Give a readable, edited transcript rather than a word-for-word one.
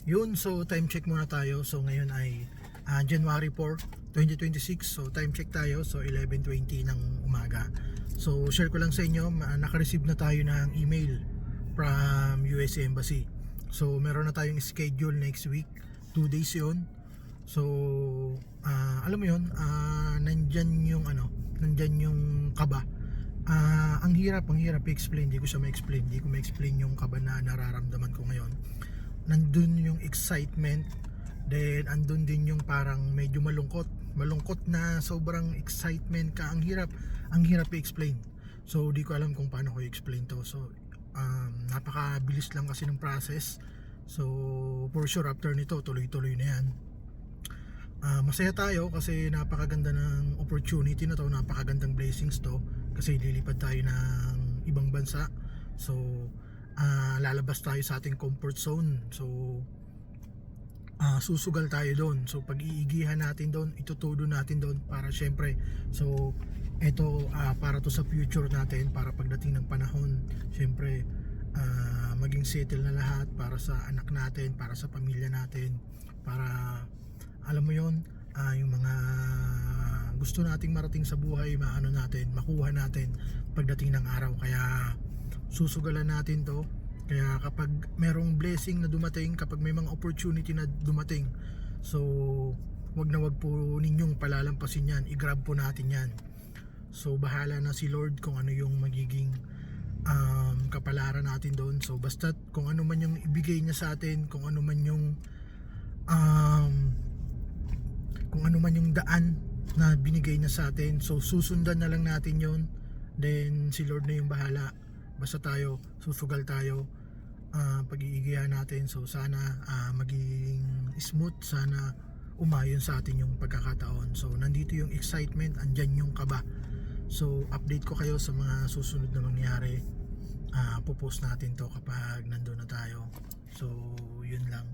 Yun, so time check muna tayo. So ngayon ay January 4, 2026. So time check tayo. So 11:20 ng umaga. So share ko lang sa inyo, naka-receive na tayo ng email from US Embassy. So meron na tayong schedule next week, 2 days yon. So alam mo yun, nandyan yung nandyan yung kaba. Ang hirap i-explain, hindi ko siya ma-explain, hindi ko ma-explain yung kaba na nararamdaman ko ngayon. Nandun yung excitement, then andun din yung parang medyo malungkot na sobrang excitement ka. Ang hirap i-explain. So di ko alam kung paano ko i-explain to. So napakabilis lang kasi ng process. So for sure after nito tuloy-tuloy na yan. Masaya tayo kasi napakaganda ng opportunity na to, napakagandang blessings to, kasi lilipad tayo ng ibang bansa. So lalabas tayo sa ating comfort zone. So susugal tayo doon. So pag-iigihan natin doon, itutudo natin doon para syempre, so eto para to sa future natin, para pagdating ng panahon syempre maging settle na lahat para sa anak natin, para sa pamilya natin, para alam mo yon, yung mga gusto nating marating sa buhay, makuha natin pagdating ng araw. Kaya susugalan natin to. Kaya kapag merong blessing na dumating, kapag may mga opportunity na dumating, so wag po ninyong palalampasin yan, i-grab po natin yan. So bahala na si Lord kung ano yung magiging kapalaran natin doon. So basta kung ano man yung ibigay niya sa atin, kung ano man yung daan na binigay niya sa atin, so susundan na lang natin yon. Then si Lord na yung bahala. Basta tayo, susugal tayo, pag-iigihan natin. So sana maging smooth, sana umayon sa atin yung pagkakataon. So nandito yung excitement, andyan yung kaba. So update ko kayo sa mga susunod na mangyari. Popost natin to kapag nandun na tayo. So yun lang.